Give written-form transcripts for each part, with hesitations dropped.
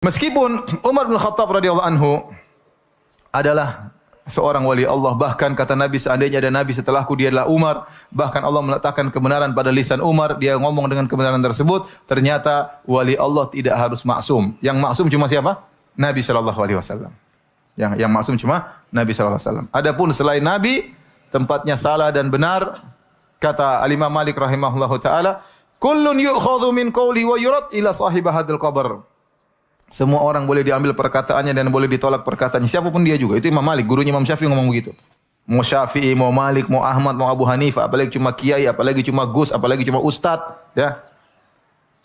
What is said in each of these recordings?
Meskipun Umar bin Khattab radhiyallahu anhu adalah seorang wali Allah, bahkan kata Nabi seandainya ada nabi setelahku dia adalah Umar, bahkan Allah meletakkan kebenaran pada lisan Umar, dia ngomong dengan kebenaran tersebut, ternyata wali Allah tidak harus maksum. Yang maksum cuma siapa? Nabi sallallahu alaihi wasallam. Yang maksum cuma Nabi sallallahu alaihi wasallam. Adapun selain Nabi tempatnya salah dan benar, kata Al-Imam Malik rahimahullahu taala, kullun yu'khadhu min qawli wa yurad ila sahib hadzal qabr. Semua orang boleh diambil perkataannya dan boleh ditolak perkataannya. Siapapun dia juga. Itu Imam Malik, gurunya Imam Syafi'i ngomong begitu. Mau Syafi'i, mau Malik, mau Ahmad, mau Abu Hanifah, apalagi cuma kiai, apalagi cuma gus, apalagi cuma ustadz, ya.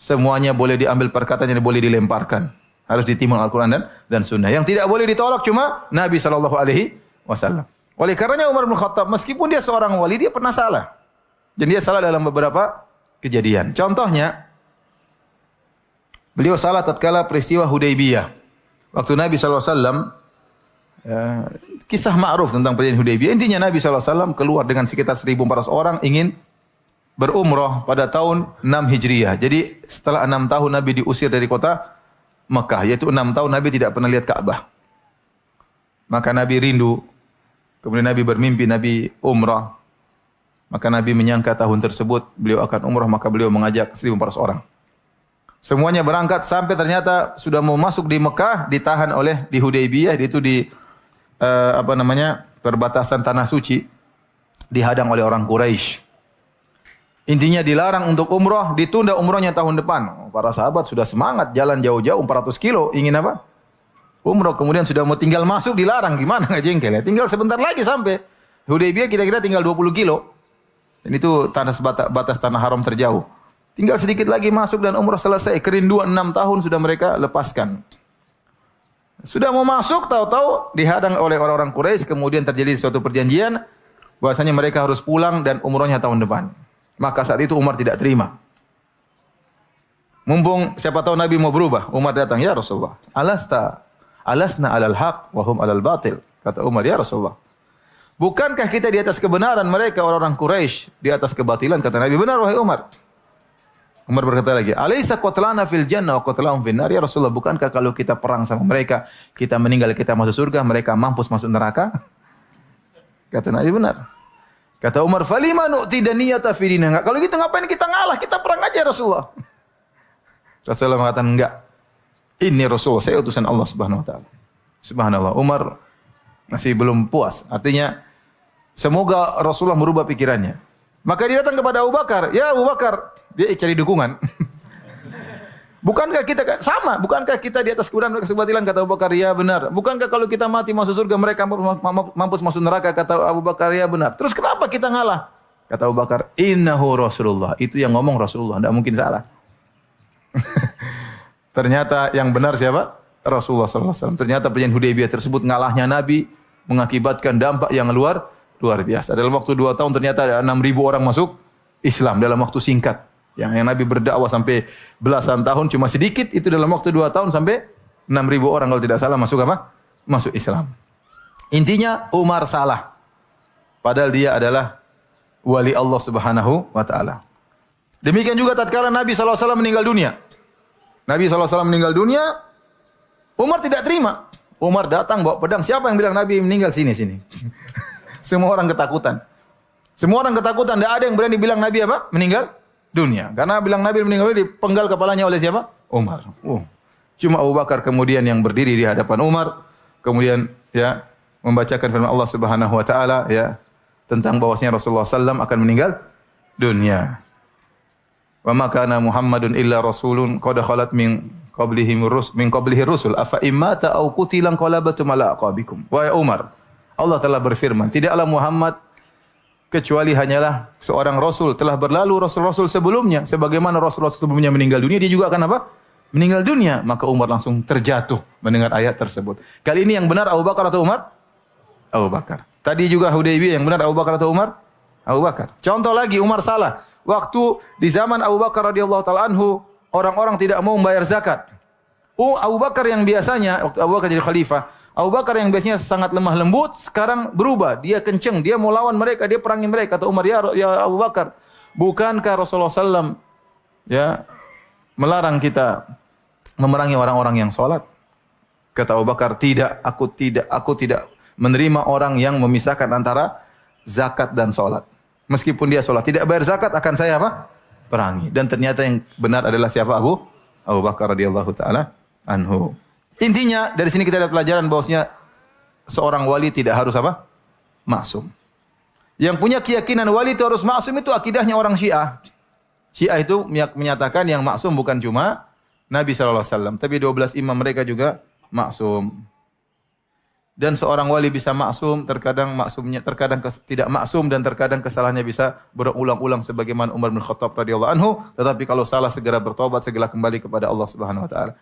Semuanya boleh diambil perkataannya dan boleh dilemparkan. Harus ditimbang Al-Qur'an dan Sunnah. Yang tidak boleh ditolak cuma Nabi sallallahu alaihi wasallam. Oleh karenanya Umar bin Khattab meskipun dia seorang wali, dia pernah salah. Dan dia salah dalam beberapa kejadian. Contohnya, beliau salah tatkala peristiwa Hudaybiyah. Waktu Nabi SAW, kisah ma'ruf tentang perjanjian Hudaybiyah. Intinya Nabi SAW keluar dengan sekitar 1.400 orang ingin berumrah pada tahun 6 Hijriah. Jadi setelah 6 tahun Nabi diusir dari kota Mekah. Yaitu 6 tahun Nabi tidak pernah lihat Ka'bah. Maka Nabi rindu. Kemudian Nabi bermimpi Nabi umrah. Maka Nabi menyangka tahun tersebut beliau akan umrah. Maka beliau mengajak 1.400 orang. Semuanya berangkat sampai ternyata sudah mau masuk di Mekah, ditahan oleh di Hudaybiyah, itu di perbatasan tanah suci, dihadang oleh orang Quraisy. Intinya dilarang untuk umrah, ditunda umrahnya tahun depan. Para sahabat sudah semangat jalan jauh-jauh 400 kilo, ingin apa? Umrah. Kemudian sudah mau tinggal masuk dilarang, gimana nggak jengkel ya? Tinggal sebentar lagi sampai Hudaybiyah, kira-kira tinggal 20 kilo. Dan itu batas tanah haram terjauh. Tinggal sedikit lagi masuk dan umrah selesai. Kerinduan 6 tahun sudah mereka lepaskan. Sudah mau masuk, tahu-tahu dihadang oleh orang-orang Quraisy. Kemudian terjadi suatu perjanjian bahwasanya mereka harus pulang dan umrahnya tahun depan. Maka saat itu Umar tidak terima. Mumpung siapa tahu Nabi mau berubah, Umar datang, ya Rasulullah, alasna alal haq wa hum alal batil. Kata Umar, ya Rasulullah, bukankah kita di atas kebenaran, mereka orang-orang Quraisy di atas kebatilan? Kata Nabi, benar wahai Umar. Umar berkata lagi, "Alaisa qatlana fil jannah wa qatlahum fin nar?" Ya Rasulullah, bukankah kalau kita perang sama mereka, kita meninggal, kita masuk surga, mereka mampus masuk neraka? Kata Nabi, benar. Kata Umar, "Falima nu'ti daniyata fi dinina?" Kalau gitu ngapain kita ngalah? Kita perang aja ya Rasulullah. Rasulullah mengatakan, enggak. Ini Rasulullah, saya utusan Allah Subhanahu wa taala. Subhanallah, Umar masih belum puas. Artinya semoga Rasulullah merubah pikirannya. Maka dia datang kepada Abu Bakar, "Ya Abu Bakar," dia cari dukungan. Bukankah kita sama? Bukankah kita di atas kebenaran mereka kebatilan? Kata Abu Bakar, ya benar. Bukankah kalau kita mati masuk surga mereka mampus masuk neraka? Kata Abu Bakar, ya benar. Terus kenapa kita ngalah? Kata Abu Bakar, innahu Rasulullah. Itu yang ngomong Rasulullah, tidak mungkin salah. Ternyata yang benar siapa? Rasulullah SAW. Ternyata perjanjian Hudaybiyah tersebut ngalahnya Nabi mengakibatkan dampak yang luar biasa. Dalam waktu 2 tahun ternyata ada 6.000 orang masuk Islam dalam waktu singkat. Yang Nabi berdakwah sampai belasan tahun cuma sedikit, itu dalam waktu 2 tahun sampai 6.000 orang kalau tidak salah masuk apa? Masuk Islam. Intinya Umar salah. Padahal dia adalah wali Allah Subhanahu wa taala. Demikian juga tatkala Nabi SAW meninggal dunia. Nabi SAW meninggal dunia, Umar tidak terima. Umar datang bawa pedang. Siapa yang bilang Nabi meninggal? Sini. Semua orang ketakutan. Semua orang ketakutan. Tidak ada yang berani bilang Nabi apa? Meninggal dunia. Karena bilang Nabi meninggal dunia dipenggal kepalanya oleh siapa? Umar. Cuma Abu Bakar kemudian yang berdiri di hadapan Umar. Kemudian ya membacakan firman Allah Subhanahu wa taala ya tentang bahwasanya Rasulullah SAW akan meninggal dunia. Wa ma kana Muhammadun illa rasulun qad khalat min qablihi rusul afa immata aw qutila qalabatum ala aqabikum. Wahai Umar, Allah telah berfirman, tidaklah Muhammad kecuali hanyalah seorang rasul, telah berlalu rasul-rasul sebelumnya, sebagaimana rasul-rasul sebelumnya meninggal dunia, dia juga akan apa? Meninggal dunia. Maka Umar langsung terjatuh mendengar ayat tersebut. Kali ini yang benar Abu Bakar atau Umar? Abu Bakar. Tadi juga Hudaybiyah, yang benar Abu Bakar atau Umar? Abu Bakar. Contoh lagi, Umar salah. Waktu di zaman Abu Bakar radhiyallahu taala anhu, orang-orang tidak mau membayar zakat. Abu Bakar yang biasanya waktu Abu Bakar jadi khalifah, Abu Bakar yang biasanya sangat lemah lembut, sekarang berubah. Dia kenceng, dia mau lawan mereka, dia perangi mereka. Kata Umar, ya Abu Bakar, bukankah Rasulullah SAW ya melarang kita memerangi orang-orang yang salat. Kata Abu Bakar, aku tidak menerima orang yang memisahkan antara zakat dan salat. Meskipun dia salat, tidak bayar zakat akan saya apa? Perangi. Dan ternyata yang benar adalah siapa? Abu Bakar radhiyallahu taala anhu. Intinya dari sini kita lihat pelajaran bahwasanya seorang wali tidak harus apa? Maksum. Yang punya keyakinan wali itu harus maksum itu akidahnya orang Syiah. Syiah itu menyatakan yang maksum bukan cuma Nabi sallallahu alaihi wasallam, tapi 12 imam mereka juga maksum. Dan seorang wali bisa maksum, terkadang maksumnya terkadang tidak maksum dan terkadang kesalahannya bisa berulang-ulang sebagaimana Umar bin Khattab radhiyallahu anhu, tetapi kalau salah segera bertobat, segera kembali kepada Allah Subhanahu wa taala.